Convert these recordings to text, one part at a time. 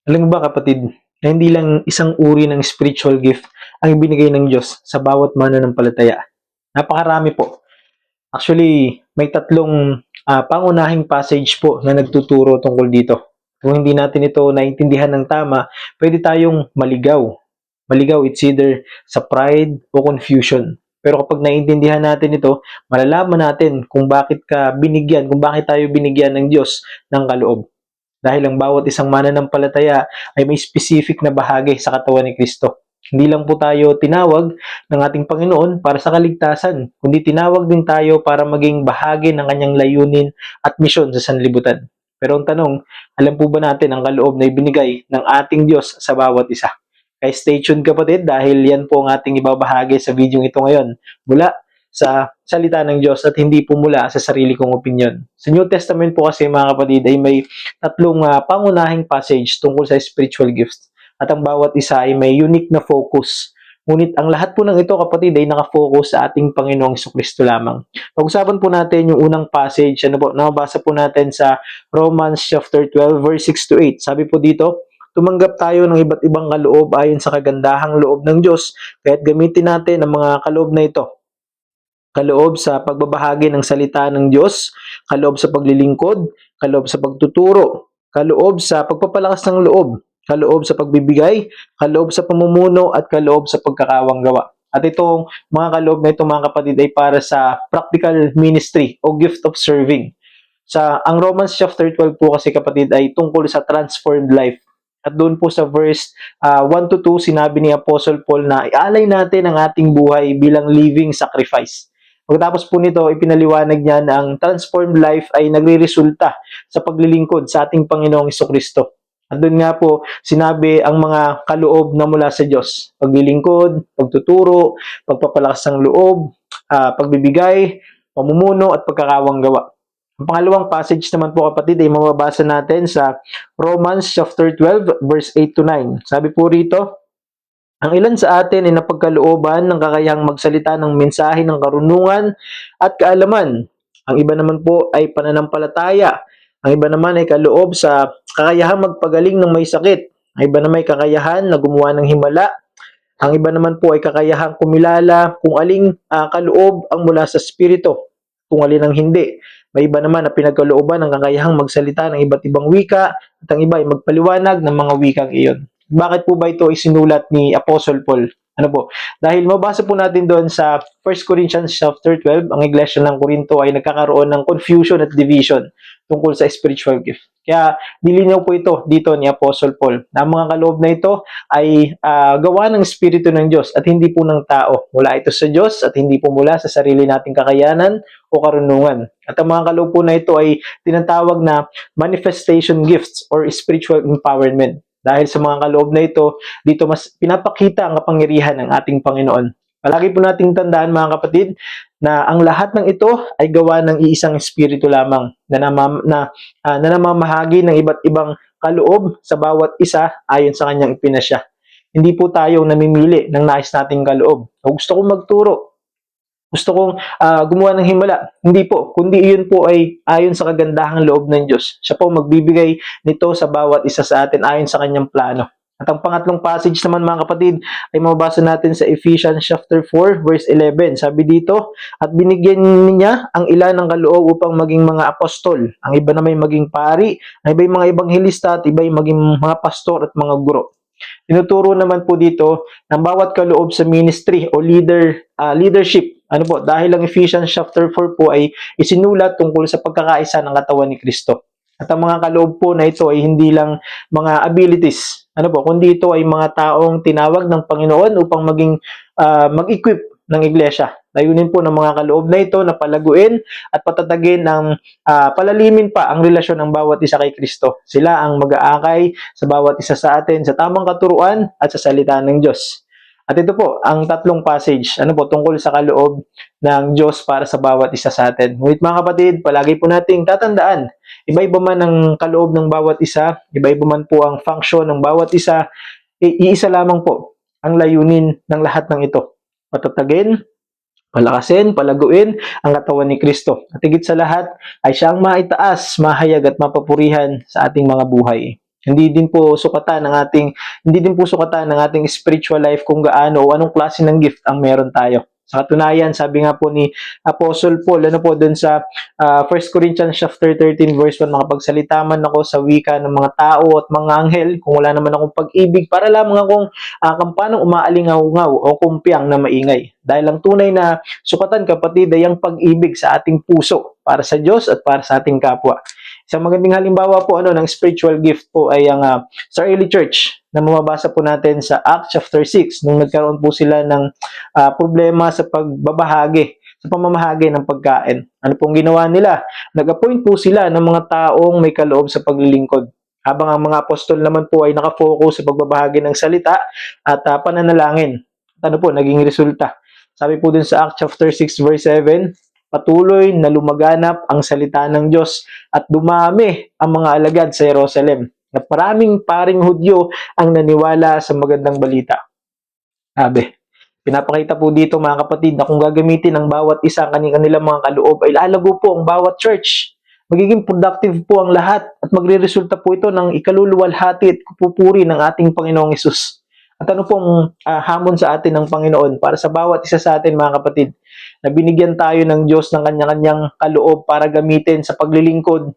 Alam mo ba kapatid, na hindi lang isang uri ng spiritual gift ang ibinigay ng Diyos sa bawat mananampalataya. Napakarami po. Actually, may tatlong pangunahing passage po na nagtuturo tungkol dito. Kung hindi natin ito naintindihan ng tama, pwede tayong maligaw. Maligaw, it's either sa pride o confusion. Pero kapag naintindihan natin ito, malalaman natin kung bakit kung bakit tayo binigyan ng Diyos ng kaloob. Dahil ang bawat isang mananampalataya ay may specific na bahagi sa katawan ni Kristo. Hindi lang po tayo tinawag ng ating Panginoon para sa kaligtasan, kundi tinawag din tayo para maging bahagi ng kanyang layunin at misyon sa sanlibutan. Pero ang tanong, alam po ba natin ang kaloob na ibinigay ng ating Diyos sa bawat isa? Kaya stay tuned kapatid dahil yan po ang ating ibabahagi sa video ito ngayon mula sa salita ng Diyos at hindi po mula sa sarili kong opinion. Sa New Testament po kasi mga kapatid ay may tatlong pangunahing passage tungkol sa spiritual gifts at ang bawat isa ay may unique na focus. Ngunit ang lahat po ng ito kapatid ay nakafocus sa ating Panginoong Kristo lamang. Pag-usapan po natin yung unang passage, nabasa po natin sa Romans chapter 12 verse 6 to 8. Sabi po dito, tumanggap tayo ng iba't ibang kaloob ayon sa kagandahang loob ng Diyos, kaya't gamitin natin ang mga kaloob na ito. Kaloob sa pagbabahagi ng salita ng Diyos, kaloob sa paglilingkod, kaloob sa pagtuturo, kaloob sa pagpapalakas ng loob, kaloob sa pagbibigay, kaloob sa pamumuno, at kaloob sa pagkakawanggawa. At itong mga kaloob na ito mga kapatid ay para sa practical ministry o gift of serving. Ang Romans chapter 12 po kasi kapatid ay tungkol sa transformed life. At doon po sa verse 1 to 2, sinabi ni Apostle Paul na ialay natin ang ating buhay bilang living sacrifice. Pagkatapos po nito, ipinaliwanag niya na ang transformed life ay nagre-resulta sa paglilingkod sa ating Panginoong Kristo. At doon nga po, sinabi ang mga kaloob na mula sa Diyos. Paglilingkod, pagtuturo, pagpapalakas ng loob, pagbibigay, pamumuno, at pagkakawanggawa. Ang pangalawang passage naman po kapatid ay mababasa natin sa Romans chapter 12 verse 8 to 9. Sabi po rito, ang ilan sa atin ay napagkalooban ng kakayahang magsalita ng mensahe ng karunungan at kaalaman. Ang iba naman po ay pananampalataya. Ang iba naman ay kaloob sa kakayahang magpagaling ng may sakit. Ang iba naman ay kakayahan na gumawa ng himala. Ang iba naman po ay kakayahang kumilala kung aling kaloob ang mula sa Espiritu, kung alin ang hindi. May iba naman na pinagkalooban ng kakayahang magsalita ng iba't ibang wika at ang iba ay magpaliwanag ng mga wikang iyon. Bakit po ba ito isinulat ni Apostle Paul? Ano po? Dahil mabasa po natin doon sa 1 Corinthians chapter 12, ang iglesia ng Corinto ay nagkakaroon ng confusion at division tungkol sa spiritual gift. Kaya nilinaw po ito dito ni Apostle Paul na ang mga kaloob na ito ay gawa ng Espiritu ng Diyos at hindi po ng tao. Mula ito sa Diyos at hindi po mula sa sarili nating kakayanan o karunungan. At ang mga kaloob po na ito ay tinatawag na manifestation gifts or spiritual empowerment. Dahil sa mga kaloob na ito, dito mas pinapakita ang kapangyarihan ng ating Panginoon. Palagi po nating tandaan mga kapatid na ang lahat ng ito ay gawa ng iisang espiritu lamang na namamahagi ng iba't ibang kaloob sa bawat isa ayon sa kanyang ipinasya. Hindi po tayo namimili ng nais nating kaloob. O gusto kong magturo, gusto kong gumawa ng himala. Hindi po, kundi iyon po ay ayon sa kagandahang loob ng Diyos. Siya po magbibigay nito sa bawat isa sa atin ayon sa kanyang plano. At ang pangatlong passage naman mga kapatid ay mababasa natin sa Ephesians chapter 4 verse 11. Sabi dito, at binigyan niya ang ilan ng kaloob upang maging mga apostol. Ang iba na may maging pari, ang iba yung mga ebanghelista at iba yung maging mga pastor at mga guro. Tinuturo naman po dito ng bawat kaloob sa ministry o leadership. Ano po, dahil ang Ephesians chapter 4 po ay isinulat tungkol sa pagkakaisa ng katawan ni Kristo. At ang mga kaloob po na ito ay hindi lang mga abilities, ano po, kundi ito ay mga taong tinawag ng Panginoon upang mag-equip ng iglesia. Layunin po ng mga kaloob na ito na palaguin at patatagin ng palalimin pa ang relasyon ng bawat isa kay Kristo. Sila ang mag-aakay sa bawat isa sa atin sa tamang katuruan at sa salita ng Diyos. At ito po, ang tatlong passage, ano po, tungkol sa kaloob ng Diyos para sa bawat isa sa atin. Ngunit mga kapatid, palagi po nating tatandaan, iba-iba man ang kaloob ng bawat isa, iba-iba man po ang function ng bawat isa, iisa lamang po ang layunin ng lahat ng ito. Patatagin, palakasin, palaguin ang katawan ni Kristo. At higit sa lahat ay siyang maitaas, mahayag at mapapurihan sa ating mga buhay. Hindi din po sukatan ng ating spiritual life kung gaano o anong klase ng gift ang meron tayo. Sa katunayan, sabi nga po ni Apostle Paul, ano po dun sa 1 Corinthians chapter 13 verse 1, makapagsalita man ako sa wika ng mga tao at mga anghel, kung wala naman akong pag-ibig, para lamang akong kampanong umaalingaw-ngaw o kumpiang na maingay. Dahil ang tunay na sukatan, kapatid, ay ang pag-ibig sa ating puso para sa Diyos at para sa ating kapwa. Isang magandang halimbawa po ng spiritual gift po ay ang sa early church na mababasa po natin sa Acts chapter 6 nung nagkaroon po sila ng problema sa pamamahagi ng pagkain. Ano pong ginawa nila? Nag-appoint po sila ng mga taong may kaloob sa paglilingkod. Habang ang mga apostol naman po ay nakafocus sa pagbabahagi ng salita at pananalangin. At ano po, naging resulta. Sabi po dun sa Acts chapter 6 verse 7, patuloy na lumaganap ang salita ng Diyos at dumami ang mga alagad sa Jerusalem. At maraming paring Hudyo ang naniwala sa magandang balita. Sabi, pinapakita po dito mga kapatid na kung gagamitin ng bawat isa ang kanilang mga kaloob ay lalago po ang bawat church. Magiging productive po ang lahat at magre-resulta po ito ng ikaluluwalhati at kupupuri ng ating Panginoong Hesus. At ano pong hamon sa atin ng Panginoon para sa bawat isa sa atin mga kapatid, na binigyan tayo ng Diyos ng kanya-kanyang kaloob para gamitin sa paglilingkod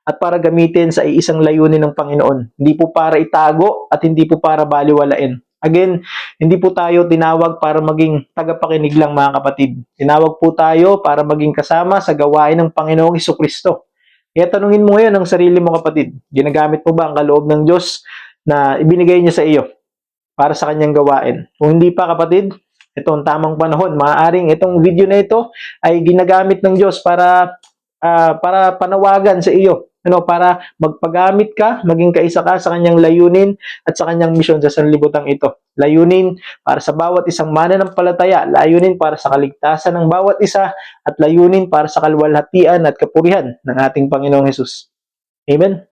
at para gamitin sa iisang layunin ng Panginoon. Hindi po para itago at hindi po para baliwalain. Again, hindi po tayo tinawag para maging tagapakinig lang mga kapatid. Tinawag po tayo para maging kasama sa gawain ng Panginoong Hesukristo. Kaya tanungin mo ngayon ang sarili mo kapatid, ginagamit mo ba ang kaloob ng Diyos na ibinigay niya sa iyo para sa kanyang gawain? Kung hindi pa kapatid, ito ang tamang panahon. Maaaring itong video na ito ay ginagamit ng Diyos para panawagan sa iyo, para magpagamit ka, maging kaisa ka sa kanyang layunin at sa kanyang misyon sa sanlibutan ito. Layunin para sa bawat isang mananampalataya, layunin para sa kaligtasan ng bawat isa, at layunin para sa kaluwalhatian at kapurihan ng ating Panginoong Hesus. Amen.